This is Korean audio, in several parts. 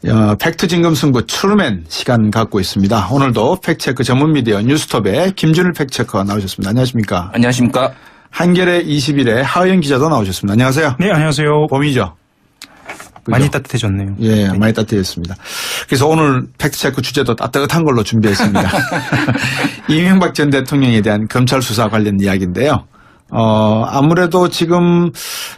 팩트 진검 승부 트루맨 시간 갖고 있습니다. 오늘도 팩트체크 전문 미디어 뉴스톱의 김준일 팩트체커가 나오셨습니다. 안녕하십니까? 안녕하십니까? 한겨레 21의 하의연 기자도 나오셨습니다. 안녕하세요. 네, 안녕하세요. 봄이죠? 그죠? 많이 따뜻해졌네요. 예, 많이 따뜻해졌습니다. 그래서 오늘 팩트체크 주제도 따뜻한 걸로 준비했습니다. 이명박 전 대통령에 대한 검찰 수사 관련 이야기인데요. 아무래도 지금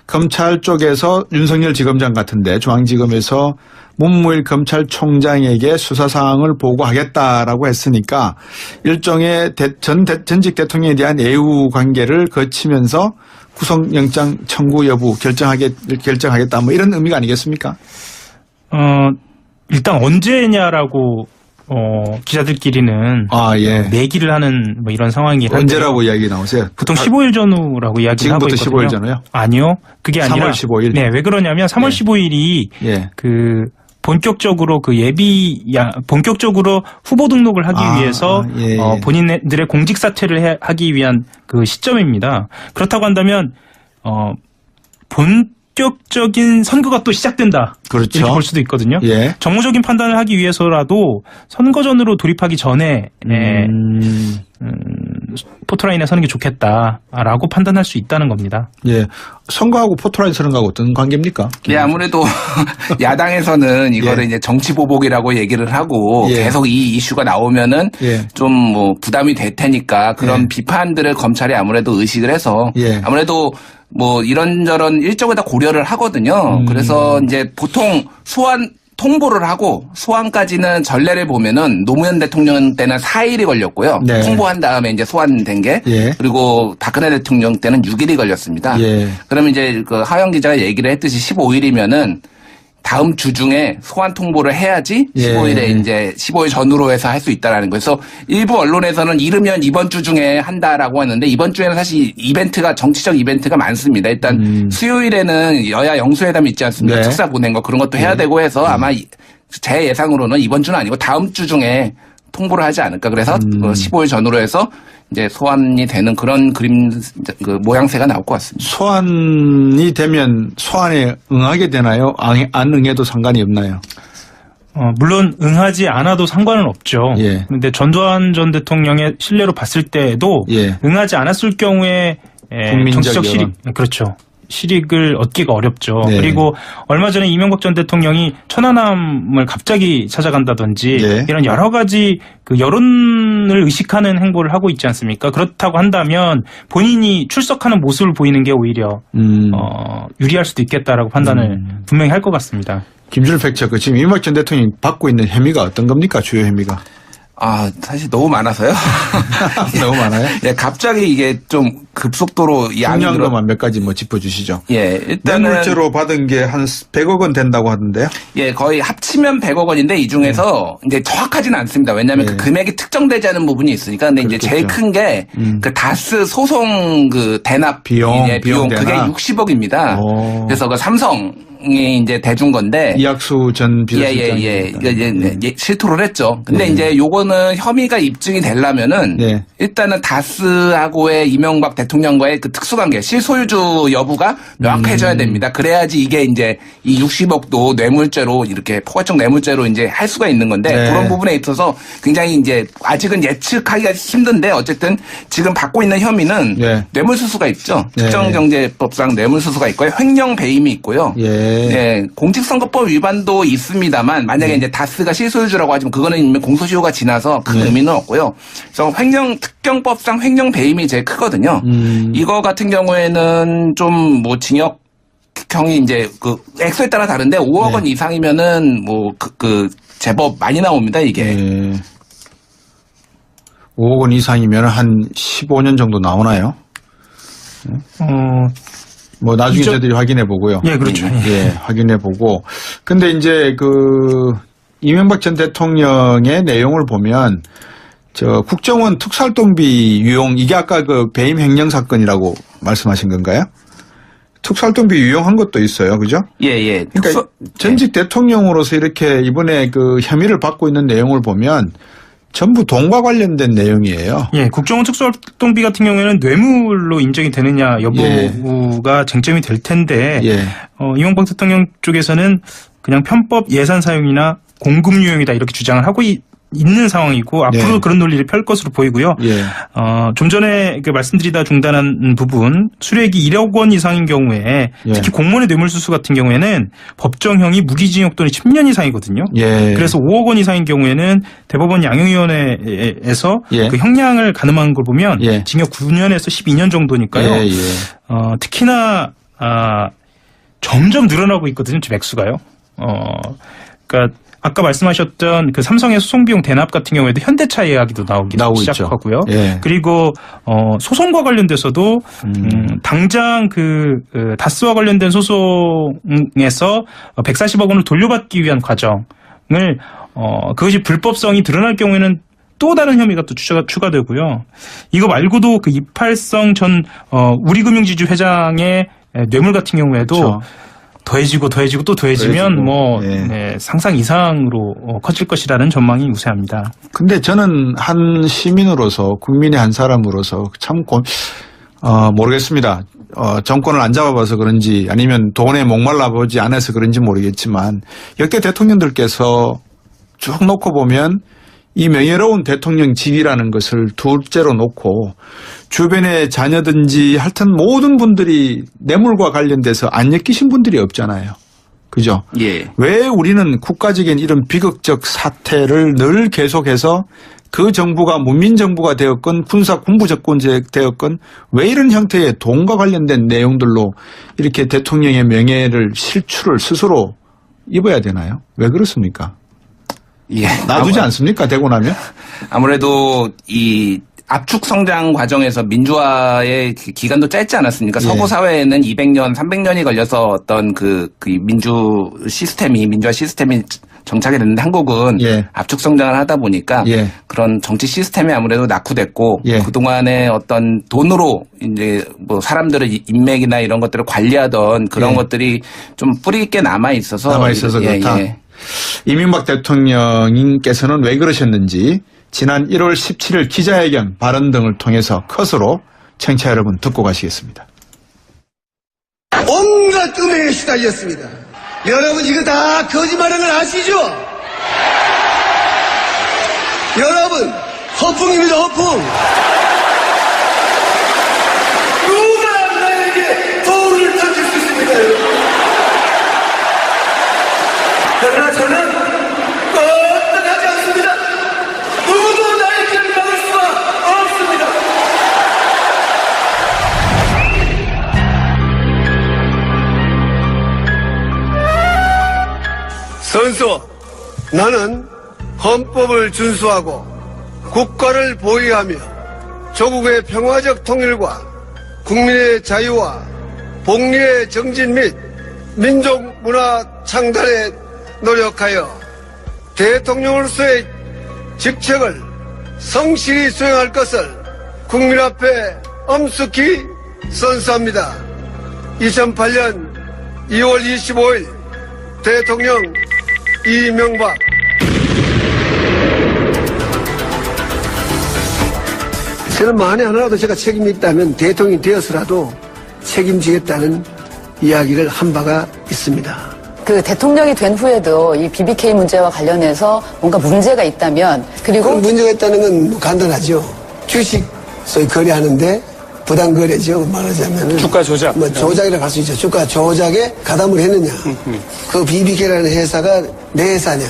검찰 쪽에서 윤석열 지검장 같은데 중앙지검에서 문무일 검찰총장에게 수사사항을 보고하겠다라고 했으니까 일종의 전직 대통령에 대한 애우 관계를 거치면서 구속영장 청구 여부 결정하겠다 뭐 이런 의미가 아니겠습니까? 일단 언제냐라고 기자들끼리는 예. 내기를 하는 뭐 이런 상황이 언제라고 이야기 나오세요? 보통 15일 전후라고 이야기를 하고 있거든요. 지금부터 15일 전후요? 아니요. 그게 아니라 3월 15일. 네, 왜 그러냐면 3월 15일이 본격적으로 본격적으로 후보 등록을 하기 위해서 본인들의 공직 사퇴를 하기 위한 그 시점입니다. 그렇다고 한다면 본격적인 선거가 또 시작된다. 그렇죠. 이렇게 볼 수도 있거든요. 예. 정무적인 판단을 하기 위해서라도 선거전으로 돌입하기 전에 포토라인에 서는 게 좋겠다라고 판단할 수 있다는 겁니다. 예, 선거하고 포토라인 서는 거하고 어떤 관계입니까? 네, 아무래도 야당에서는 이거를 이제 정치 보복이라고 얘기를 하고 계속 이 이슈가 나오면은 좀 뭐 부담이 될 테니까 그런 비판들을 검찰이 아무래도 의식을 해서 아무래도 뭐 이런저런 일정을 다 고려를 하거든요. 그래서 이제 보통 통보를 하고 소환까지는 전례를 보면은 노무현 대통령 때는 4일이 걸렸고요. 통보한 다음에 이제 소환된 게 그리고 박근혜 대통령 때는 6일이 걸렸습니다. 그러면 이제 그 하영 기자가 얘기를 했듯이 15일이면은 다음 주 중에 소환 통보를 해야지 15일에 이제 15일 전후로 해서 할 수 있다라는 거예요. 그래서 일부 언론에서는 이르면 이번 주 중에 한다라고 하는데 이번 주에는 사실 정치적 이벤트가 많습니다. 일단 수요일에는 여야 영수회담이 있지 않습니까? 특사 보낸 거 그런 것도 해야 되고 해서 아마 제 예상으로는 이번 주는 아니고 다음 주 중에 통보를 하지 않을까. 그래서 15일 전후로 해서 이제 소환이 되는 그런 모양새가 나올 것 같습니다. 소환이 되면 소환에 응하게 되나요? 안 응해도 상관이 없나요? 물론 응하지 않아도 상관은 없죠. 그런데 전두환 전 대통령의 신뢰로 봤을 때에도 응하지 않았을 경우에 정치적 실익을 얻기가 어렵죠. 그리고 얼마 전에 이명박 전 대통령이 천안함을 갑자기 찾아간다든지 이런 여러 가지 그 여론을 의식하는 행보를 하고 있지 않습니까? 그렇다고 한다면 본인이 출석하는 모습을 보이는 게 오히려 유리할 수도 있겠다라고 판단을 분명히 할 것 같습니다. 김준일 팩트체크 지금 이명박 전 대통령이 받고 있는 혐의가 어떤 겁니까? 주요 혐의가? 사실 너무 많아서요. 너무 많아요? 갑자기 이게 좀 급속도로 양이 중량도만 몇 가지 뭐 짚어주시죠. 일단은 뇌물죄로 받은 게 한 100억 원 된다고 하던데요? 거의 합치면 100억 원인데 이 중에서 이제 정확하지는 않습니다. 왜냐하면 그 금액이 특정되지 않은 부분이 있으니까. 근데 이제 제일 큰 게 그 다스 소송 그 대납 비용 그게 60억입니다. 그래서 그 삼성이 이제 대준 건데 이학수 전 비서실장이 실토를 했죠. 근데 이제 요거는 혐의가 입증이 되려면은 일단은 다스하고의 이명박 대통령과의 그 특수관계 실소유주 여부가 명확해져야 됩니다. 그래야지 이게 이제 이 60억도 뇌물죄로 이렇게 포괄적 뇌물죄로 이제 할 수가 있는 건데 그런 부분에 있어서 굉장히 이제 아직은 예측하기가 힘든데 어쨌든 지금 받고 있는 혐의는 뇌물수수가 있죠. 특정경제법상 뇌물수수가 있고요. 횡령 배임이 있고요. 공직선거법 위반도 있습니다만 만약에 이제 다스가 실소유주라고 하지만 그거는 이미 공소시효가 지나서 큰 의미는 없고요. 그래서 특경법상 횡령 배임이 제일 크거든요. 이거 같은 경우에는 좀 뭐 징역형이 이제 그 액수에 따라 다른데 5억 원 이상이면은 뭐 제법 많이 나옵니다 이게. 5억 원 이상이면 한 15년 정도 나오나요? 뭐 나중에 저희들이 확인해 보고요. 그렇죠. 확인해 보고. 근데 이제 이명박 전 대통령의 내용을 보면 국정원 특수활동비 유용 이게 아까 배임 횡령 사건이라고 말씀하신 건가요? 특수활동비 유용한 것도 있어요, 그죠? 그러니까 전직 대통령으로서 이렇게 이번에 혐의를 받고 있는 내용을 보면 전부 돈과 관련된 내용이에요. 국정원 특수활동비 같은 경우에는 뇌물로 인정이 되느냐 여부가 쟁점이 될 텐데 이명박 대통령 쪽에서는 그냥 편법 예산 사용이나 공금 유용이다 이렇게 주장을 하고 있는 상황이고 앞으로 그런 논리를 펼 것으로 보이고요. 좀 전에 말씀드리다 중단한 부분 수뢰액이 1억 원 이상인 경우에 특히 공무원의 뇌물수수 같은 경우에는 법정형이 무기징역 또는 10년 이상이거든요. 그래서 5억 원 이상인 경우에는 대법원 양형위원회에서 그 형량을 가늠한 걸 보면 징역 9년에서 12년 정도니까요. 특히나 점점 늘어나고 있거든요. 지금 액수가요. 그러니까 아까 말씀하셨던 그 삼성의 소송비용 대납 같은 경우에도 현대차 이야기도 나오기 시작하고요. 그리고 소송과 관련돼서도 당장 그 다스와 관련된 소송에서 140억 원을 돌려받기 위한 과정을 그것이 불법성이 드러날 경우에는 또 다른 혐의가 또 추가되고요. 이거 말고도 그 이팔성 전 우리금융지주 회장의 뇌물 같은 경우에도 그렇죠. 더해지고 또 더해지면 상상 이상으로 커질 것이라는 전망이 우세합니다. 근데 저는 한 시민으로서 국민의 한 사람으로서 참 모르겠습니다. 정권을 안 잡아봐서 그런지 아니면 돈에 목말라 보지 않아서 그런지 모르겠지만 역대 대통령들께서 쭉 놓고 보면 이 명예로운 대통령 직위라는 것을 둘째로 놓고 주변의 자녀든지 하여튼 모든 분들이 뇌물과 관련돼서 안 엮이신 분들이 없잖아요. 그죠? 왜 우리는 국가적인 이런 비극적 사태를 늘 계속해서 그 정부가 문민정부가 되었건 군부 정권제 되었건 왜 이런 형태의 돈과 관련된 내용들로 이렇게 대통령의 명예를 실추를 스스로 입어야 되나요? 왜 그렇습니까? 놔두지 않습니까? 되고 나면? 아무래도 이 압축 성장 과정에서 민주화의 기간도 짧지 않았습니까? 서구 사회에는 200년, 300년이 걸려서 어떤 그 민주화 시스템이 정착이 됐는데 한국은 압축 성장을 하다 보니까 그런 정치 시스템이 아무래도 낙후됐고 그동안에 어떤 돈으로 이제 뭐 사람들의 인맥이나 이런 것들을 관리하던 그런 것들이 좀 뿌리 있게 남아 있어서 그렇다. 이명박 대통령께서는 왜 그러셨는지 지난 1월 17일 기자회견 발언 등을 통해서 컷으로 청취자 여러분 듣고 가시겠습니다. 온갖 음해에 시달렸습니다. 여러분 이거 다 거짓말인 걸 아시죠? 여러분 허풍입니다. 허풍. 누가 나에게 돌을 던질 수 있습니까? 그러나 저는 떳떳하지 않습니다. 누구도 나의 길을 막을 수가 없습니다. 선수, 나는 헌법을 준수하고 국가를 보위하며 조국의 평화적 통일과 국민의 자유와 복리의 정진 및 민족 문화 창달에 노력하여 대통령으로서의 직책을 성실히 수행할 것을 국민 앞에 엄숙히 선서합니다. 2008년 2월 25일 대통령 이명박. 저는 만에 하나라도 제가 책임이 있다면 대통령이 되어서라도 책임지겠다는 이야기를 한 바가 있습니다. 그 대통령이 된 후에도 이 BBK 문제와 관련해서 뭔가 문제가 있다면 그리고 문제가 있다는 건 간단하죠. 주식 소위 거래하는데 부당 거래죠. 말하자면 주가 조작. 조작이라고 할 수 있죠. 주가 조작에 가담을 했느냐. 그 BBK라는 회사가 내 회사냐.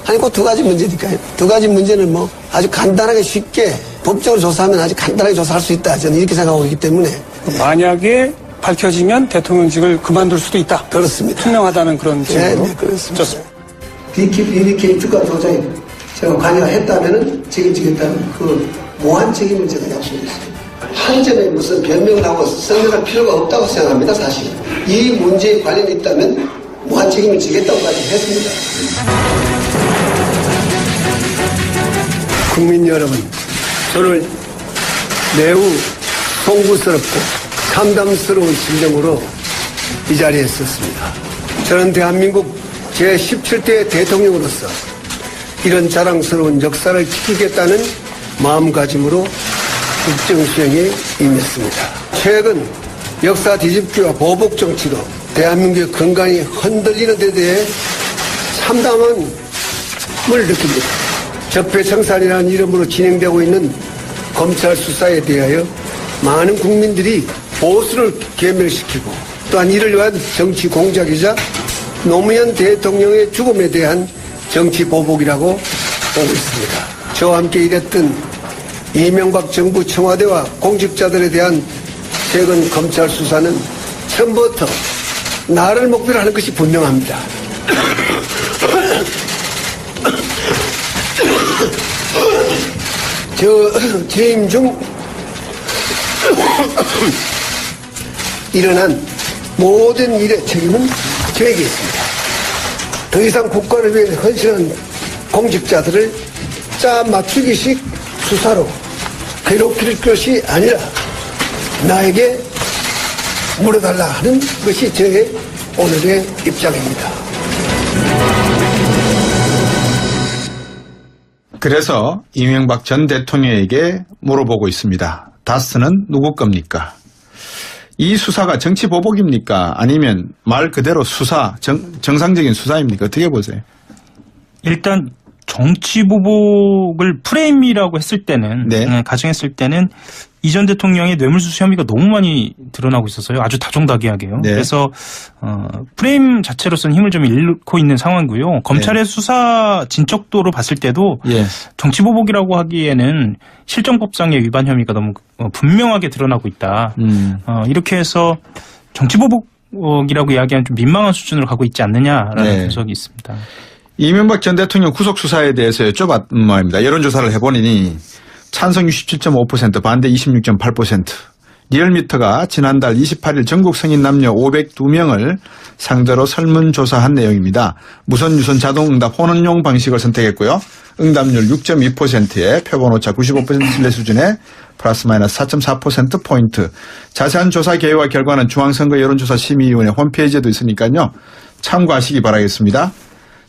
아니 그 두 가지 문제니까요. 두 가지 문제는 뭐 아주 간단하게 쉽게 법적으로 조사하면 아주 간단하게 조사할 수 있다. 저는 이렇게 생각하고 있기 때문에. 만약에 밝혀지면 대통령직을 그만둘 수도 있다. 그렇습니다. 투명하다는 그런 식으로. 네, 그렇습니다. 좋습니다. BBK 주가 조작에 제가 관여를 했다면 책임지겠다는 그 무한 책임을 제가 약속했습니다. 한 점에 무슨 변명을 하고 설명할 필요가 없다고 생각합니다. 사실. 이 문제에 관련이 있다면 무한 책임을 지겠다고까지 했습니다. 국민 여러분, 저를 매우 송구스럽고 참담스러운 심정으로 이 자리에 있었습니다. 저는 대한민국 제17대 대통령으로서 이런 자랑스러운 역사를 지키겠다는 마음가짐으로 국정 수행에 임했습니다. 최근 역사 뒤집기와 보복 정치로 대한민국의 건강이 흔들리는 데 대해 참담함을 느낍니다. 적폐청산이라는 이름으로 진행되고 있는 검찰 수사에 대하여 많은 국민들이 보수를 괴멸시키고 또한 이를 위한 정치 공작이자 노무현 대통령의 죽음에 대한 정치 보복이라고 보고 있습니다. 저와 함께 일했던 이명박 정부 청와대와 공직자들에 대한 최근 검찰 수사는 처음부터 나를 목표로 하는 것이 분명합니다. 재임 중 일어난 모든 일의 책임은 저에게 있습니다. 더 이상 국가를 위해 헌신한 공직자들을 짜 맞추기식 수사로 괴롭힐 것이 아니라 나에게 물어달라 하는 것이 저의 오늘의 입장입니다. 그래서 이명박 전 대통령에게 물어보고 있습니다. 다스는 누구 겁니까? 이 수사가 정치 보복입니까? 아니면 말 그대로 수사, 정상적인 수사입니까? 어떻게 보세요? 일단 정치 보복을 프레임이라고 했을 때는, 네. 가정했을 때는 이 전 대통령의 뇌물수수 혐의가 너무 많이 드러나고 있었어요. 아주 다종다기하게요. 네. 그래서 프레임 자체로서는 힘을 좀 잃고 있는 상황이고요. 검찰의 수사 진척도로 봤을 때도 정치 보복이라고 하기에는 실정법상의 위반 혐의가 너무 분명하게 드러나고 있다. 이렇게 해서 정치 보복이라고 이야기하는 좀 민망한 수준으로 가고 있지 않느냐라는 분석이 있습니다. 이명박 전 대통령 구속 수사에 대해서 여쭤봤던 말입니다. 여론조사를 해보니 찬성 67.5%, 반대 26.8%. 리얼미터가 지난달 28일 전국 성인 남녀 502명을 상대로 설문조사한 내용입니다. 무선 유선 자동응답 혼원용 방식을 선택했고요. 응답률 6.2%에 표본오차 95% 신뢰 수준에 플러스 마이너스 4.4%포인트. 자세한 조사 계획과 결과는 중앙선거 여론조사 심의위원회 홈페이지에도 있으니까요. 참고하시기 바라겠습니다.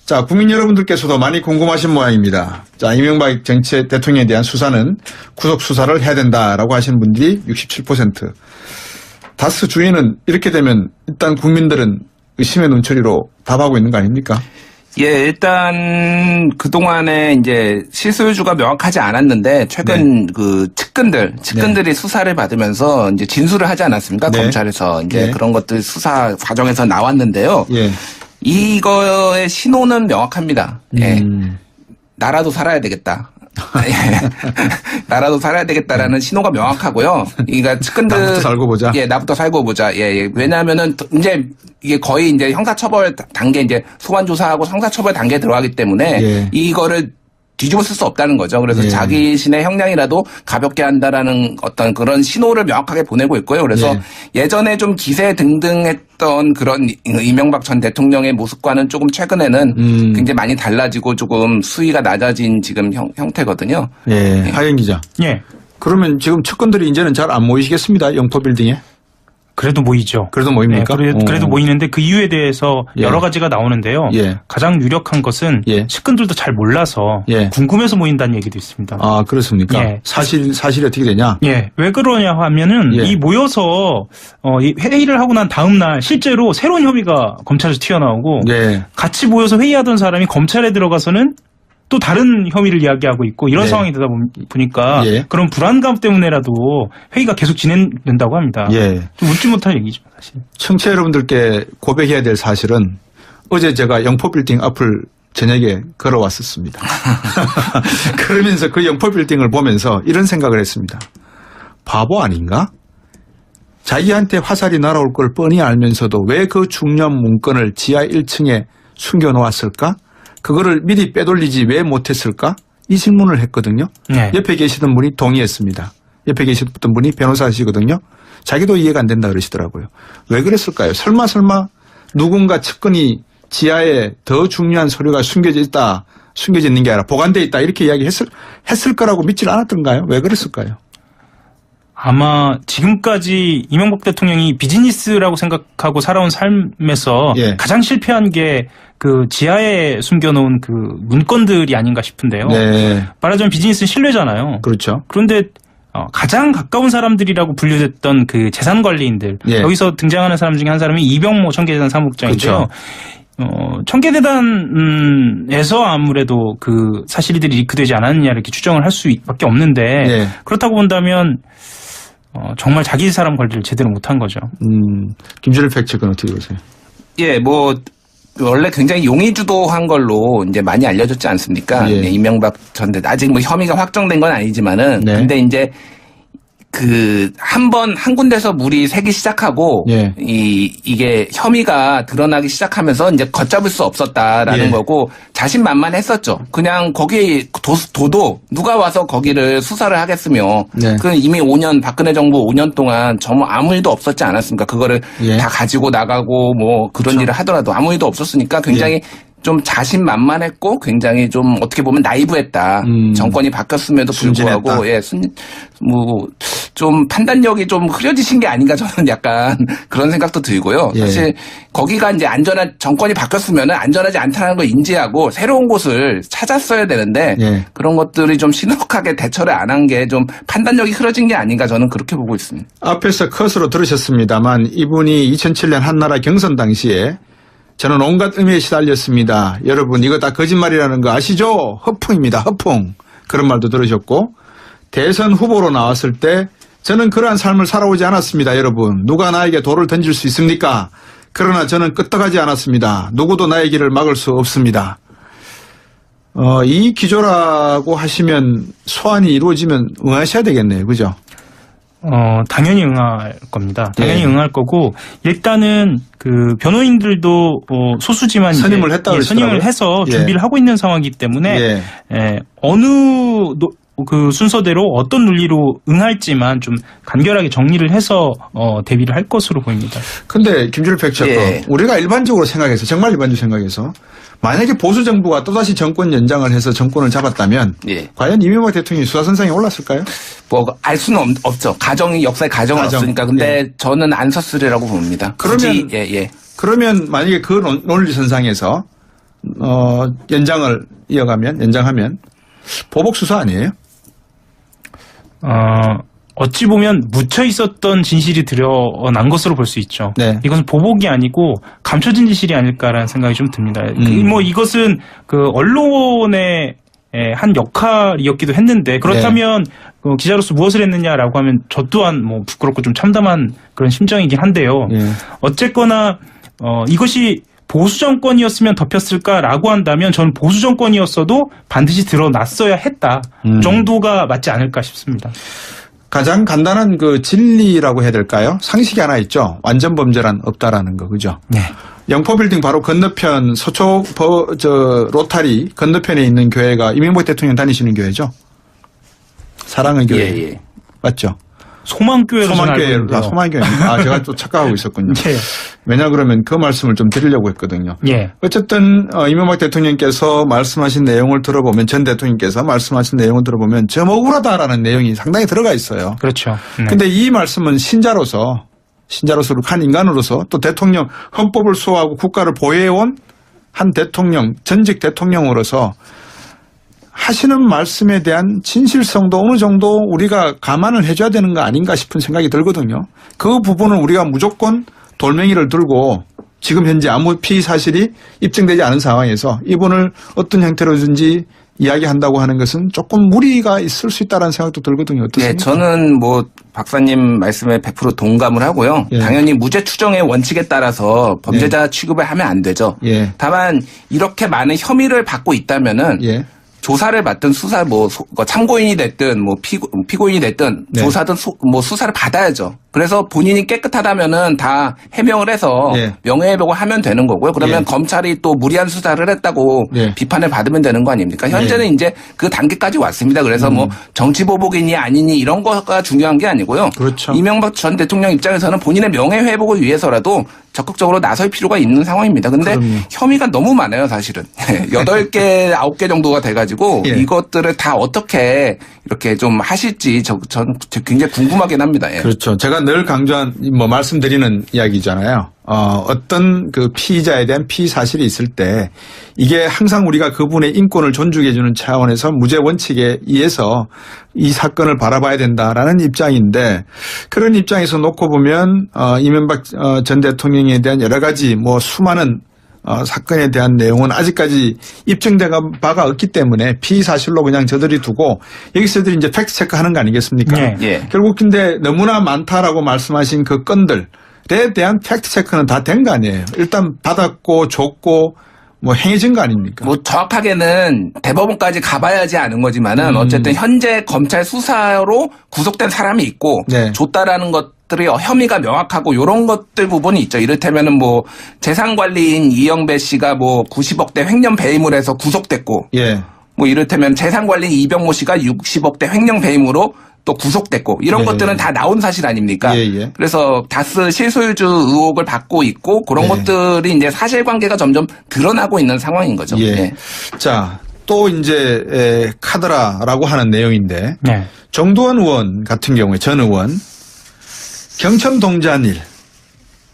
자, 국민 여러분들께서도 많이 궁금하신 모양입니다. 자, 이명박 정치 대통령에 대한 수사는 구속 수사를 해야 된다라고 하시는 분들이 67%. 다스 주인은 이렇게 되면 일단 국민들은 의심의 눈초리로 답하고 있는 거 아닙니까? 예, 일단 그동안에 이제 실소유주가 명확하지 않았는데 최근 그 측근들이 수사를 받으면서 이제 진술을 하지 않았습니까? 검찰에서 이제 그런 것들 수사 과정에서 나왔는데요. 이거의 신호는 명확합니다. 나라도 살아야 되겠다. 나라도 살아야 되겠다라는 신호가 명확하고요. 그러니까 측근들 나부터 살고 보자. 나부터 살고 보자. 왜냐하면은 이제 이게 거의 이제 형사처벌 단계 이제 소환 조사하고 형사처벌 단계에 들어가기 때문에 이거를 뒤집어 쓸 수 없다는 거죠. 그래서 자기신의 형량이라도 가볍게 한다라는 어떤 그런 신호를 명확하게 보내고 있고요. 그래서 예전에 좀 기세 등등했던 그런 이명박 전 대통령의 모습과는 조금 최근에는 굉장히 많이 달라지고 조금 수위가 낮아진 지금 형태거든요. 하영 기자. 그러면 지금 측근들이 이제는 잘 안 모이시겠습니다. 영포빌딩에? 그래도 모이죠. 그래도 모입니까? 그래도 모이는데 그 이유에 대해서 여러 가지가 나오는데요. 가장 유력한 것은 측근들도 잘 몰라서 궁금해서 모인다는 얘기도 있습니다. 아, 그렇습니까? 사실이 어떻게 되냐? 왜 그러냐 하면은 이 모여서 회의를 하고 난 다음 날 실제로 새로운 혐의가 검찰에서 튀어나오고 같이 모여서 회의하던 사람이 검찰에 들어가서는 또 다른 혐의를 이야기하고 있고 이런 상황이 되다 보니까 그런 불안감 때문에라도 회의가 계속 진행된다고 합니다. 좀 웃지 못할 얘기죠, 사실. 청취자 여러분들께 고백해야 될 사실은 어제 제가 영포빌딩 앞을 저녁에 걸어왔었습니다. 그러면서 그 영포빌딩을 보면서 이런 생각을 했습니다. 바보 아닌가? 자기한테 화살이 날아올 걸 뻔히 알면서도 왜 그 중요한 문건을 지하 1층에 숨겨놓았을까? 그거를 미리 빼돌리지 왜 못했을까? 이 질문을 했거든요. 옆에 계시던 분이 동의했습니다. 옆에 계시던 분이 변호사시거든요. 자기도 이해가 안 된다 그러시더라고요. 왜 그랬을까요? 설마 누군가 측근이 지하에 더 중요한 서류가 숨겨져 있는 게 아니라 보관돼 있다 이렇게 이야기했을 거라고 믿질 않았던가요? 왜 그랬을까요? 아마 지금까지 이명박 대통령이 비즈니스라고 생각하고 살아온 삶에서 가장 실패한 게 그 지하에 숨겨놓은 그 문건들이 아닌가 싶은데요. 말하자면 비즈니스는 신뢰잖아요. 그렇죠. 그런데 가장 가까운 사람들이라고 분류됐던 그 재산관리인들 여기서 등장하는 사람 중에 한 사람이 이병모 청계재산 사무국장인데요. 청계대단에서 아무래도 그 사실들이 리크되지 않았느냐 이렇게 추정을 할 수밖에 없는데 예. 그렇다고 본다면 정말 자기 사람 관리를 제대로 못한 거죠. 김준일 팩트체크는 어떻게 보세요? 예, 뭐 원래 굉장히 용의주도한 걸로 이제 많이 알려졌지 않습니까? 예. 네, 이명박 전 대통령 아직 뭐 혐의가 확정된 건 아니지만은 네. 근데 이제 한 군데서 물이 새기 시작하고, 예. 이게 혐의가 드러나기 시작하면서 이제 걷잡을 수 없었다라는 예. 거고, 자신만만했었죠. 그냥 거기 도도 누가 와서 거기를 수사를 하겠으며, 네. 그 이미 박근혜 정부 5년 동안 아무 일도 없었지 않았습니까? 그거를 예. 다 가지고 나가고 뭐 그런 그렇죠. 일을 하더라도 아무 일도 없었으니까 굉장히 예. 좀 자신만만했고 굉장히 좀 어떻게 보면 나이브했다. 정권이 바뀌었음에도 불구하고 좀 판단력이 좀 흐려지신 게 아닌가 저는 약간 그런 생각도 들고요. 예. 사실 거기가 이제 정권이 바뀌었으면 안전하지 않다는 걸 인지하고 새로운 곳을 찾았어야 되는데 예. 그런 것들이 좀 신속하게 대처를 안 한 게 좀 판단력이 흐려진 게 아닌가 저는 그렇게 보고 있습니다. 앞에서 컷으로 들으셨습니다만 이분이 2007년 한나라 경선 당시에 저는 온갖 의미에 시달렸습니다. 여러분 이거 다 거짓말이라는 거 아시죠? 허풍입니다. 허풍. 그런 말도 들으셨고 대선 후보로 나왔을 때 저는 그러한 삶을 살아오지 않았습니다. 여러분 누가 나에게 돌을 던질 수 있습니까? 그러나 저는 끄떡하지 않았습니다. 누구도 나의 길을 막을 수 없습니다. 이 기조라고 하시면 소환이 이루어지면 응하셔야 되겠네요. 그죠? 당연히 응할 겁니다. 당연히 예. 응할 거고 일단은 그 변호인들도 소수지만 선임을 했다고 선임을 해서 예. 준비를 하고 있는 상황이기 때문에 어느 그 순서대로 어떤 논리로 응할지만 좀 간결하게 정리를 해서 대비를 할 것으로 보입니다. 근데 김준일 팩트체크 예. 우리가 일반적으로 생각해서 정말 일반적으로 생각해서 만약에 보수 정부가 또다시 정권 연장을 해서 정권을 잡았다면 예. 과연 이명박 대통령이 수사선상에 올랐을까요? 뭐 알 수는 없죠. 역사의 가정은 가정. 없으니까. 근데 예. 저는 안 섰으리라고 봅니다. 그러면 그러면 만약에 그 논리선상에서 연장하면 보복 수사 아니에요? 어찌 보면 묻혀 있었던 진실이 드러난 것으로 볼 수 있죠. 네. 이것은 보복이 아니고 감춰진 진실이 아닐까라는 생각이 좀 듭니다. 뭐 이것은 그 언론의 한 역할이었기도 했는데 그렇다면 기자로서 무엇을 했느냐라고 하면 저 또한 뭐 부끄럽고 좀 참담한 그런 심정이긴 한데요. 어쨌거나 이것이 보수 정권이었으면 덮였을까라고 한다면 저는 보수 정권이었어도 반드시 드러났어야 했다 정도가 맞지 않을까 싶습니다. 가장 간단한 그 진리라고 해야 될까요? 상식이 하나 있죠. 완전 범죄란 없다라는 거, 그죠? 네. 영포빌딩 바로 건너편 서초 로타리 건너편에 있는 교회가 이명박 대통령 다니시는 교회죠. 사랑의 교회. 예. 맞죠? 소망교회로 소망교회입니다. 제가 또 착각하고 있었군요. 예. 왜냐 그러면 그 말씀을 좀 드리려고 했거든요. 예. 어쨌든 이명박 대통령께서 말씀하신 내용을 들어보면 전 대통령께서 말씀하신 내용을 들어보면 좀 억울하다라는 내용이 상당히 들어가 있어요. 그렇죠. 근데 이 말씀은 신자로서 한 인간으로서 또 대통령 헌법을 수호하고 국가를 보호해온 한 대통령, 전직 대통령으로서 하시는 말씀에 대한 진실성도 어느 정도 우리가 감안을 해줘야 되는 거 아닌가 싶은 생각이 들거든요. 그 부분은 우리가 무조건 돌멩이를 들고 지금 현재 아무 피의 사실이 입증되지 않은 상황에서 이분을 어떤 형태로든지 이야기한다고 하는 것은 조금 무리가 있을 수 있다는 생각도 들거든요. 어떻습니까? 네, 저는 뭐 박사님 말씀에 100% 동감을 하고요. 예. 당연히 무죄 추정의 원칙에 따라서 범죄자 취급을 하면 안 되죠. 예. 다만 이렇게 많은 혐의를 받고 있다면은 조사를 받든 참고인이 됐든 피고인이 됐든 조사든 수사를 받아야죠. 그래서 본인이 깨끗하다면은 다 해명을 해서 명예회복을 하면 되는 거고요. 그러면 검찰이 또 무리한 수사를 했다고 비판을 받으면 되는 거 아닙니까? 현재는 이제 그 단계까지 왔습니다. 그래서 뭐 정치보복이니 아니니 이런 거가 중요한 게 아니고요. 그렇죠. 이명박 전 대통령 입장에서는 본인의 명예회복을 위해서라도 적극적으로 나설 필요가 있는 상황입니다. 근데 혐의가 너무 많아요, 사실은. 8개, 9개 정도가 돼가지고 이것들을 다 어떻게 이렇게 좀 하실지 전 굉장히 궁금하긴 합니다. 그렇죠. 제가 늘 말씀드리는 이야기잖아요. 어떤 그 피의자에 대한 피의 사실이 있을 때 이게 항상 우리가 그분의 인권을 존중해주는 차원에서 무죄 원칙에 의해서 이 사건을 바라봐야 된다라는 입장인데 그런 입장에서 놓고 보면 이명박 전 대통령에 대한 여러 가지 수많은 사건에 대한 내용은 아직까지 입증된 바가 없기 때문에 피사실로 그냥 저들이 두고 여기서들이 이제 팩트 체크하는 거 아니겠습니까? 네. 예. 결국 근데 너무나 많다라고 말씀하신 그 건들에 대한 팩트 체크는 다 된 거 아니에요. 일단 받았고 줬고 뭐 행해진 거 아닙니까? 뭐 정확하게는 대법원까지 가봐야지 아는 거지만은 어쨌든 현재 검찰 수사로 구속된 사람이 있고 네. 줬다라는 것들이 혐의가 명확하고 이런 것들 부분이 있죠. 이를테면은 뭐 재산관리인 이영배 씨가 뭐 90억대 횡령 배임을 해서 구속됐고, 예. 뭐 이를테면 재산관리인 이병모 씨가 60억대 횡령 배임으로 또 구속됐고 이런 예. 것들은 다 나온 사실 아닙니까? 예. 그래서 다스 실소유주 의혹을 받고 있고 그런 예. 것들이 이제 사실관계가 점점 드러나고 있는 상황인 거죠. 예. 예. 자, 또 이제 카드라라고 하는 내용인데 네. 정두원 의원 같은 경우에 전 의원 경천 동지한 일,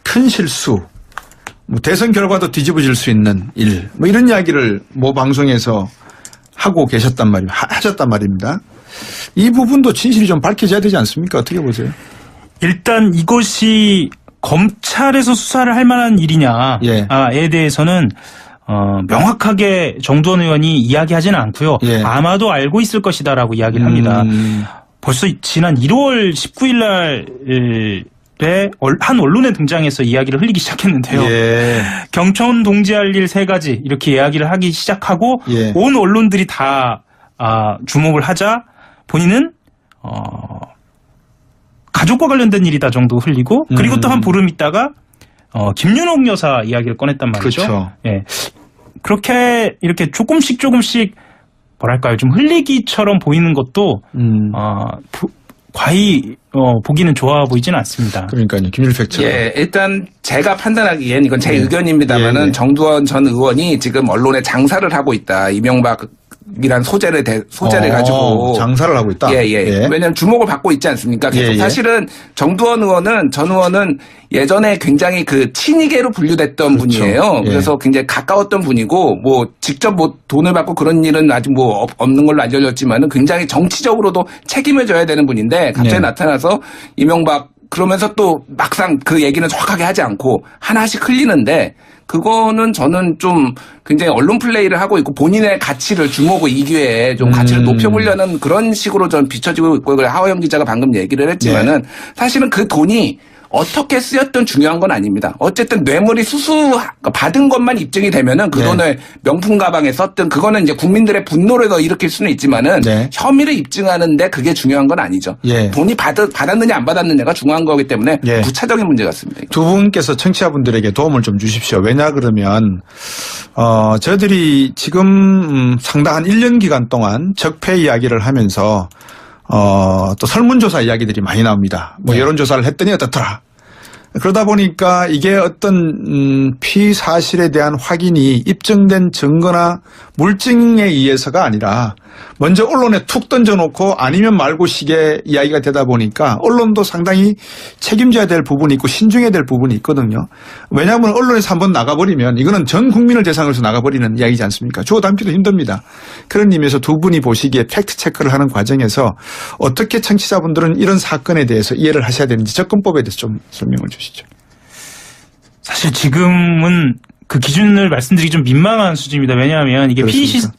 큰 실수, 뭐 대선 결과도 뒤집어질 수 있는 일, 뭐 이런 이야기를 모 방송에서 하고 계셨단 말입니다. 하셨단 말입니다. 이 부분도 진실이 좀 밝혀져야 되지 않습니까? 어떻게 보세요? 일단 이것이 검찰에서 수사를 할 만한 일이냐에 예. 대해서는 명확하게 정두원 의원이 이야기하지는 않고요. 예. 아마도 알고 있을 것이다라고 이야기를 합니다. 벌써 지난 1월 19일 날에 한 언론에 등장해서 이야기를 흘리기 시작했는데요. 예. 경천 동지할 일 3가지 이렇게 이야기를 하기 시작하고 예. 온 언론들이 다 주목을 하자 본인은 가족과 관련된 일이다 정도 흘리고 그리고 또 한 보름 있다가 김윤옥 여사 이야기를 꺼냈단 말이죠. 그렇죠. 예. 그렇게 이렇게 조금씩 뭐랄까요 좀 흘리기처럼 보이는 것도 과히 보기는 좋아 보이지는 않습니다. 그러니까요. 김일 팩처. 예, 일단 제가 판단하기엔 이건 제 예. 의견입니다만은 예. 정두원 전 의원이 지금 언론에 장사를 하고 있다. 이명박이란 소재를 가지고 장사를 하고 있다. 예. 왜냐하면 주목을 받고 있지 않습니까? 계속 예. 사실은 정두원 의원은 전 의원은 예전에 굉장히 그 친이계로 분류됐던 그렇죠. 분이에요. 예. 그래서 굉장히 가까웠던 분이고 뭐 직접 뭐 돈을 받고 그런 일은 아직 뭐 없는 걸로 알려졌지만은 굉장히 정치적으로도 책임을 져야 되는 분인데 갑자기 예. 나타나서 이명박 그러면서 또 막상 그 얘기는 정확하게 하지 않고 하나씩 흘리는데 그거는 저는 좀 굉장히 언론 플레이를 하고 있고 본인의 가치를 주목을 이 기회에 좀 가치를 높여보려는 그런 식으로 좀 비춰지고 있고 하호영 기자가 방금 얘기를 했지만은 사실은 그 돈이 어떻게 쓰였든 중요한 건 아닙니다. 어쨌든 뇌물이 받은 것만 입증이 되면은 그 돈을 명품 가방에 썼든 그거는 이제 국민들의 분노를 더 일으킬 수는 있지만은 혐의를 입증하는데 그게 중요한 건 아니죠. 돈이 받았느냐 안 받았느냐가 중요한 거기 때문에 부차적인 문제 같습니다. 두 분께서 청취자분들에게 도움을 좀 주십시오. 왜냐 그러면 저희들이 지금 상당한 1년 기간 동안 적폐 이야기를 하면서 또 설문조사 이야기들이 많이 나옵니다. 뭐 여론조사를 했더니 어떻더라. 그러다 보니까 이게 어떤 피사실에 대한 확인이 입증된 증거나 물증에 의해서가 아니라 먼저 언론에 툭 던져놓고 아니면 말고 식의 이야기가 되다 보니까 언론도 상당히 책임져야 될 부분이 있고 신중해야 될 부분이 있거든요. 왜냐하면 언론에서 한번 나가버리면 이거는 전 국민을 대상으로 해서 나가버리는 이야기지 않습니까? 주워 담기도 힘듭니다. 그런 의미에서 두 분이 보시기에 팩트 체크를 하는 과정에서 어떻게 청취자분들은 이런 사건에 대해서 이해를 하셔야 되는지 접근법에 대해서 좀 설명을 주시죠. 사실 지금은 그 기준을 말씀드리기 좀 민망한 수준입니다. 왜냐하면 이게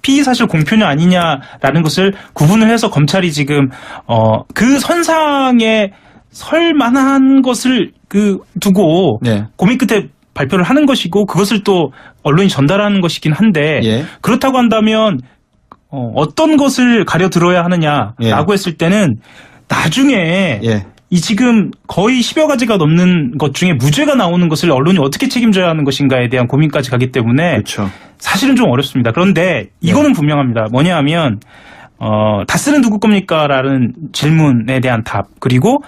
피의 사실 공표냐 아니냐라는 것을 구분을 해서 검찰이 지금 그 선상에 설 만한 것을 두고 고민 끝에 발표를 하는 것이고 그것을 또 언론이 전달하는 것이긴 한데 그렇다고 한다면 어떤 것을 가려 들어야 하느냐라고 했을 때는 나중에 이 지금 거의 10여 가지가 넘는 것 중에 무죄가 나오는 것을 언론이 어떻게 책임져야 하는 것인가에 대한 고민까지 가기 때문에 사실은 좀 어렵습니다. 그런데 이거는 분명합니다. 뭐냐 하면 다스는 누구 겁니까? 라는 질문에 대한 답 그리고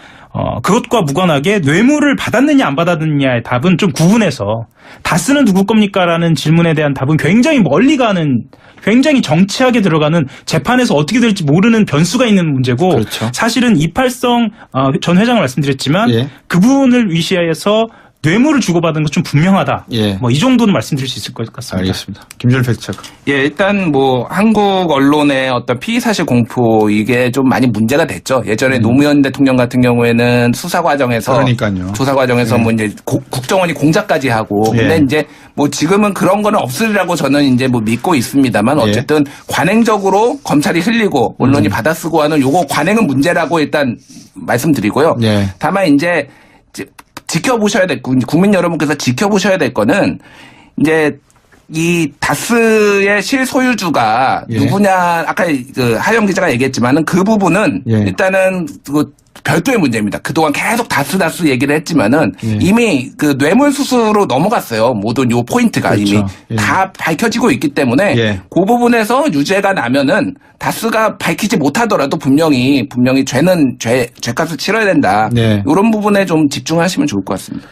그것과 무관하게 뇌물을 받았느냐 안 받았느냐의 답은 좀 구분해서 다스는 누구 겁니까? 라는 질문에 대한 답은 굉장히 멀리 가는 굉장히 정치하게 들어가는 재판에서 어떻게 될지 모르는 변수가 있는 문제고 사실은 이팔성 전 회장을 말씀드렸지만 그분을 위시해서 뇌물을 주고받은 건 좀 분명하다. 예. 뭐 이 정도는 말씀드릴 수 있을 것 같습니다. 알겠습니다. 김준일 팩트체크. 예, 일단 뭐 한국 언론의 어떤 피의 사실 공포 이게 좀 많이 문제가 됐죠. 예전에 노무현 대통령 같은 경우에는 수사 과정에서 그러니까요. 조사 과정에서 뭐 이제 국정원이 공작까지 하고 근데 이제 뭐 지금은 그런 거는 없으리라고 저는 이제 뭐 믿고 있습니다만 어쨌든 관행적으로 검찰이 흘리고 언론이 받아쓰고 하는 요거 관행은 문제라고 일단 말씀드리고요. 다만 이제 지켜보셔야 될, 국민 여러분께서 지켜보셔야 될 거는, 이제, 이 다스의 실소유주가 누구냐, 아까 그 하영 기자가 얘기했지만은 그 부분은 일단은 그 별도의 문제입니다. 그동안 계속 다스 얘기를 했지만은 이미 그 뇌물수수로 넘어갔어요. 모든 요 포인트가 그렇죠. 이미 다 밝혀지고 있기 때문에 그 부분에서 유죄가 나면은 다스가 밝히지 못하더라도 분명히 죄는 죄값을 치러야 된다. 이런 부분에 좀 집중하시면 좋을 것 같습니다.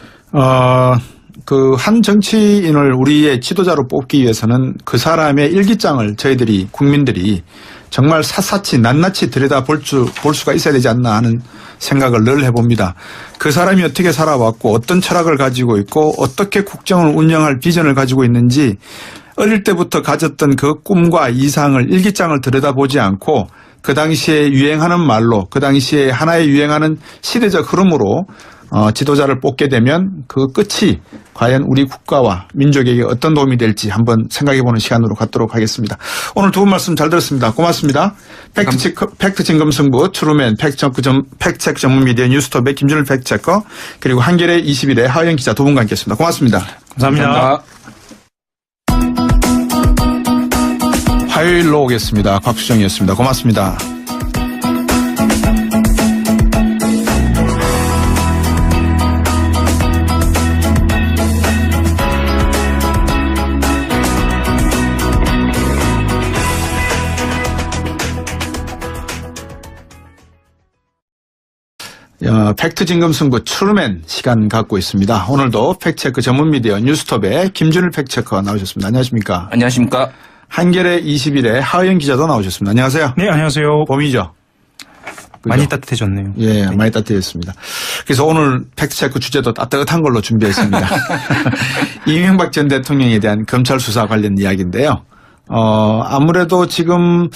그 한 정치인을 우리의 지도자로 뽑기 위해서는 그 사람의 일기장을 저희들이 국민들이 정말 샅샅이 낱낱이 들여다볼 수가 있어야 되지 않나 하는 생각을 늘 해봅니다. 그 사람이 어떻게 살아왔고 어떤 철학을 가지고 있고 어떻게 국정을 운영할 비전을 가지고 있는지 어릴 때부터 가졌던 그 꿈과 이상을 일기장을 들여다보지 않고 그 당시에 유행하는 말로 그 당시에 하나의 유행하는 시대적 흐름으로 지도자를 뽑게 되면 그 끝이 과연 우리 국가와 민족에게 어떤 도움이 될지 한번 생각해보는 시간으로 갖도록 하겠습니다. 오늘 두 분 말씀 잘 들었습니다. 고맙습니다. 팩트 진검승부 트루맨 팩트체크 전문 미디어 뉴스톱의 김준일 팩트체커 그리고 한겨레 21의 하영 기자 두 분과 함께했습니다. 고맙습니다. 감사합니다. 화요일로 오겠습니다. 곽수정이었습니다. 고맙습니다. 팩트 진검승부 트루맨 시간 갖고 있습니다. 오늘도 팩트체크 전문 미디어 뉴스톱의 김준일 팩트체커 나오셨습니다. 안녕하십니까? 안녕하십니까? 한겨레 21의 하영 기자도 나오셨습니다. 안녕하세요. 네, 안녕하세요. 봄이죠? 그죠? 많이 따뜻해졌네요. 예, 많이 따뜻해졌습니다. 그래서 오늘 팩트체크 주제도 따뜻한 걸로 준비했습니다. 이명박 전 대통령에 대한 검찰 수사 관련 이야기인데요. 아무래도 지금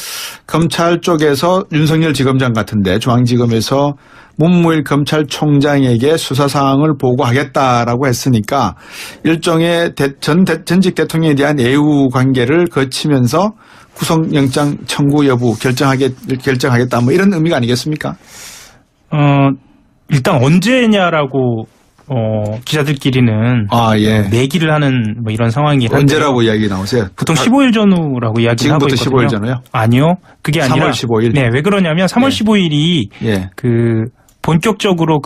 검찰 쪽에서 윤석열 지검장 같은데 중앙지검에서 문무일 검찰총장에게 수사 사항을 보고하겠다라고 했으니까 일종의 전직 대통령에 대한 애우 관계를 거치면서 구속영장 청구 여부 결정하겠다 뭐 이런 의미가 아니겠습니까? 일단 언제냐라고 기자들끼리는 내기를 하는 뭐 이런 상황이긴 한데 언제라고 이야기 나오세요? 보통 15일 전후라고 이야기를 하고 있거든요. 지금부터 15일 전후요? 아니요. 그게 아니라 3월 15일. 네, 왜 그러냐면 3월 15일이 그 본격적으로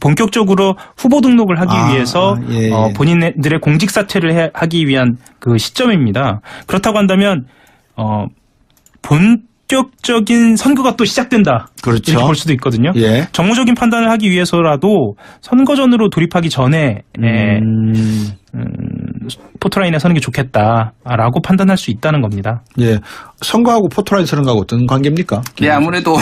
본격적으로 후보 등록을 하기 위해서 본인들의 공직 사퇴를 하기 위한 그 시점입니다. 그렇다고 한다면 본격적인 선거가 또 시작된다. 그렇죠. 이렇게 볼 수도 있거든요. 정무적인 판단을 하기 위해서라도 선거 전으로 돌입하기 전에 포토라인에 서는 게 좋겠다라고 판단할 수 있다는 겁니다. 예, 선거하고 포토라인 서는 거하고 어떤 관계입니까? 예, 아무래도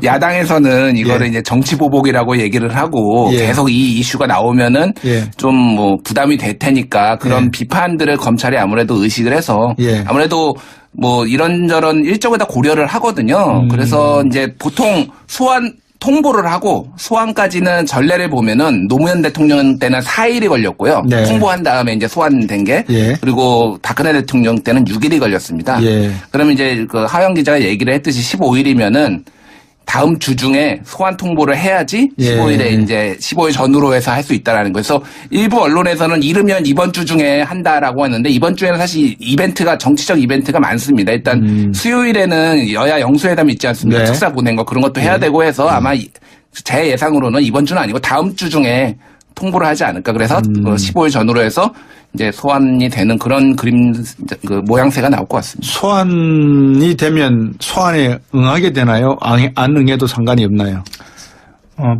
야당에서는 이거를 이제 정치 보복이라고 얘기를 하고 계속 이 이슈가 나오면은 좀 뭐 부담이 될 테니까 그런 비판들을 검찰이 아무래도 의식을 해서 아무래도 뭐 이런저런 일정을 다 고려를 하거든요. 그래서 이제 보통 통보를 하고 소환까지는 전례를 보면은 노무현 대통령 때는 4일이 걸렸고요. 통보한 다음에 이제 소환된 게 그리고 박근혜 대통령 때는 6일이 걸렸습니다. 그러면 이제 그 하영 기자가 얘기를 했듯이 15일이면은 다음 주 중에 소환 통보를 해야지 15일에 이제 15일 전후로 해서 할 수 있다라는 거예요. 그래서 일부 언론에서는 이르면 이번 주 중에 한다라고 하는데 이번 주에는 사실 정치적 이벤트가 많습니다. 일단 수요일에는 여야 영수회담이 있지 않습니까? 특사 보낸 거 그런 것도 해야 되고 해서 아마 제 예상으로는 이번 주는 아니고 다음 주 중에 통보를 하지 않을까. 그래서 15일 전후로 해서 이제 소환이 되는 그런 그 모양새가 나올 것 같습니다. 소환이 되면 소환에 응하게 되나요? 안 응해도 상관이 없나요?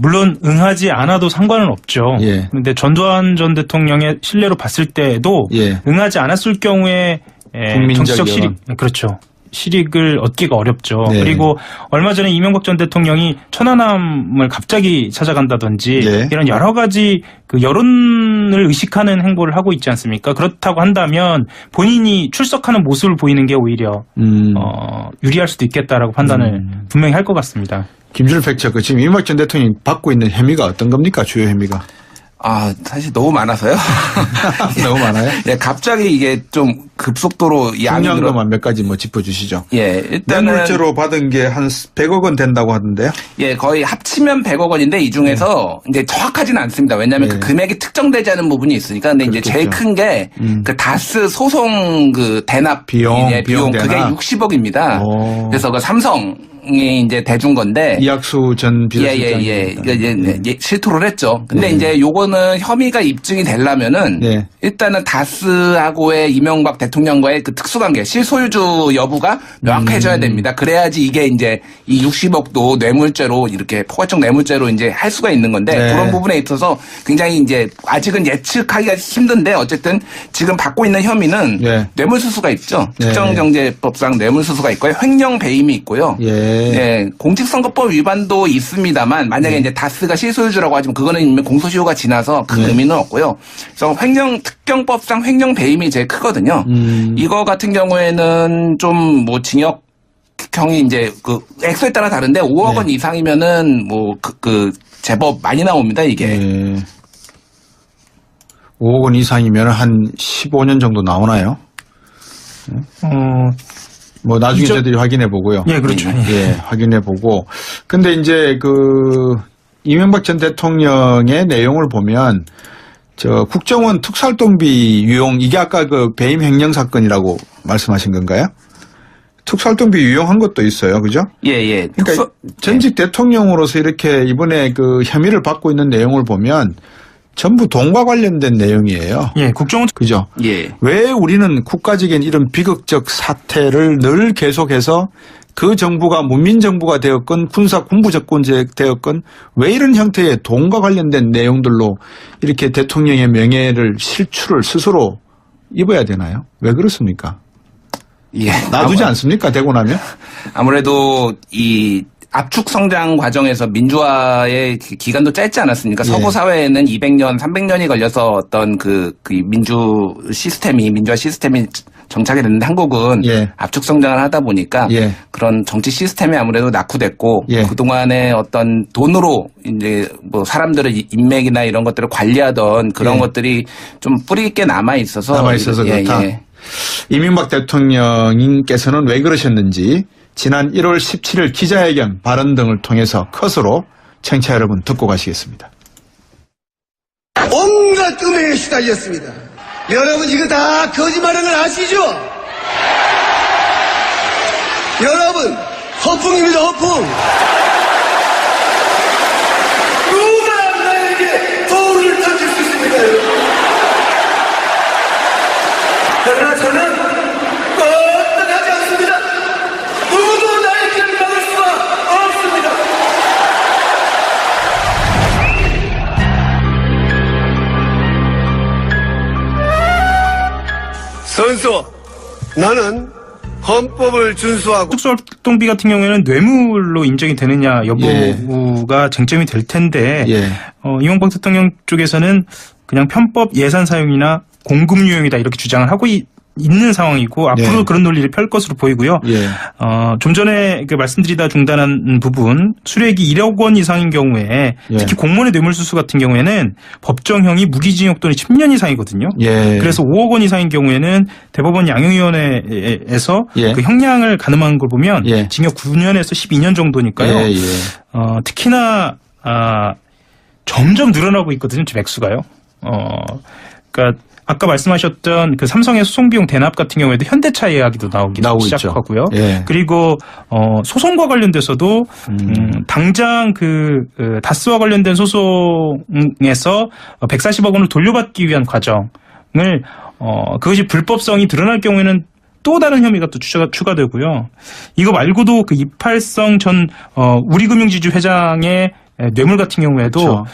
물론 응하지 않아도 상관은 없죠. 그런데 전두환 전 대통령의 신뢰로 봤을 때도 응하지 않았을 경우에 정치적 실익 그렇죠. 실익을 얻기가 어렵죠. 네. 그리고 얼마 전에 이명박 전 대통령이 천안함을 갑자기 찾아간다든지 네. 이런 여러 가지 그 여론을 의식하는 행보를 하고 있지 않습니까? 그렇다고 한다면 본인이 출석하는 모습을 보이는 게 오히려 유리할 수도 있겠다라고 판단을 분명히 할 것 같습니다. 김준일 팩트체크, 지금 이명박 전 대통령이 받고 있는 혐의가 어떤 겁니까? 주요 혐의가? 사실 너무 많아서요. 너무 많아요? 예, 갑자기 이게 좀 급속도로 양이 중량도만 몇 가지 뭐 짚어주시죠. 예, 일단은 뇌물죄로 받은 게 한 100억 원 된다고 하던데요? 예, 거의 합치면 100억 원인데 이 중에서 이제 정확하지는 않습니다. 왜냐하면 그 금액이 특정되지 않은 부분이 있으니까. 근데 이제 제일 큰 게 그 다스 소송 그 대납 비용 그게 대납. 60억입니다. 오. 그래서 그 삼성이 이제 대준 건데. 이학수 전 비서실장. 예, 실토를 했죠. 근데 이제 요거는 혐의가 입증이 되려면은 일단은 다스하고의 이명박 대통령과의 그 특수관계, 실소유주 여부가 명확해져야 됩니다. 그래야지 이게 이제 이 60억도 뇌물죄로 이렇게 포괄적 뇌물죄로 이제 할 수가 있는 건데 그런 부분에 있어서 굉장히 이제 아직은 예측하기가 힘든데 어쨌든 지금 받고 있는 혐의는 뇌물수수가 있죠. 특정경제법상 뇌물수수가 있고요. 횡령 배임이 있고요. 네, 공직선거법 위반도 있습니다만 만약에 이제 다스가 실소유주라고 하지만 그거는 이미 공소시효가 지나서 큰 의미는 없고요. 그래서 특경법상 횡령 배임이 제일 크거든요. 이거 같은 경우에는 좀 뭐 징역형이 이제 그 액수에 따라 다른데 5억 원 이상이면은 뭐 제법 많이 나옵니다 이게. 5억 원 이상이면 한 15년 정도 나오나요? 뭐 나중에 저희들이 확인해 보고요. 예, 그렇죠. 예, 확인해 보고. 근데 이제 이명박 전 대통령의 내용을 보면 국정원 특수활동비 유용, 이게 아까 그 배임 횡령 사건이라고 말씀하신 건가요? 특수활동비 유용한 것도 있어요. 그죠? 예. 그러니까 전직 대통령으로서 이렇게 이번에 그 혐의를 받고 있는 내용을 보면 전부 돈과 관련된 내용이에요. 예, 국정원. 그죠? 예. 왜 우리는 국가적인 이런 비극적 사태를 늘 계속해서 그 정부가 문민정부가 되었건 군부정권제 되었건 왜 이런 형태의 돈과 관련된 내용들로 이렇게 대통령의 명예를 실추를 스스로 입어야 되나요? 왜 그렇습니까? 예. 놔두지 않습니까? 되고 나면? 아무래도 이 압축 성장 과정에서 민주화의 기간도 짧지 않았습니까? 서구 사회에는 200년, 300년이 걸려서 어떤 민주화 시스템이 정착이 됐는데 한국은 압축 성장을 하다 보니까 그런 정치 시스템이 아무래도 낙후됐고 그동안에 어떤 돈으로 이제 뭐 사람들의 인맥이나 이런 것들을 관리하던 그런 것들이 좀 뿌리 있게 남아 있어서 그렇다. 이명박 대통령님께서는 왜 그러셨는지 지난 1월 17일 기자회견 발언 등을 통해서 컷으로 청취자 여러분 듣고 가시겠습니다. 온갖 음해에 시달렸습니다. 여러분 이거 다 거짓말하는 걸 아시죠? 여러분 허풍입니다. 허풍. 누가 나에게 돌을 던질 수 있습니까? 그러나 저는 거듭하지 않습니다. 누구도 나의 길을 막을 수가 없습니다. 선수, 나는 헌법을 준수하고 특수활동비 같은 경우에는 뇌물로 인정이 되느냐 여부가 쟁점이 될 텐데 이명박 대통령 쪽에서는 그냥 편법 예산 사용이나 공금 유용이다 이렇게 주장을 하고 있는 상황이고 앞으로 그런 논리를 펼 것으로 보이고요. 좀 전에 말씀드리다 중단한 부분 수뢰액이 1억 원 이상인 경우에 특히 공무원의 뇌물수수 같은 경우에는 법정형이 무기징역 또는 10년 이상이거든요. 그래서 5억 원 이상인 경우에는 대법원 양형위원회에서 그 형량을 가늠한 걸 보면 징역 9년에서 12년 정도니까요. 특히나 점점 늘어나고 있거든요. 지금 액수가요. 그러니까 아까 말씀하셨던 그 삼성의 소송비용 대납 같은 경우에도 현대차 이야기도 나오기 시작하고요. 그리고 소송과 관련돼서도 당장 다스와 관련된 소송에서 140억 원을 돌려받기 위한 과정을 그것이 불법성이 드러날 경우에는 또 다른 혐의가 또 추가되고요. 이거 말고도 그 이팔성 전 우리금융지주 회장의 뇌물 같은 경우에도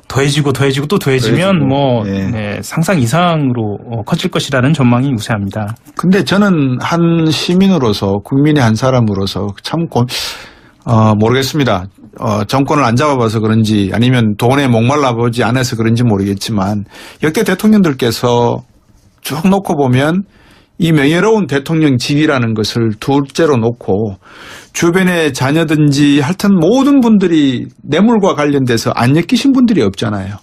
더해지고 또 더해지면 뭐 네, 상상 이상으로 커질 것이라는 전망이 우세합니다. 근데 저는 한 시민으로서 국민의 한 사람으로서 참 모르겠습니다. 정권을 안 잡아봐서 그런지 아니면 돈에 목말라 보지 않아서 그런지 모르겠지만 역대 대통령들께서 쭉 놓고 보면 이 명예로운 대통령직이라는 것을 둘째로 놓고 주변의 자녀든지 하여튼 모든 분들이 뇌물과 관련돼서 안 엮이신 분들이 없잖아요.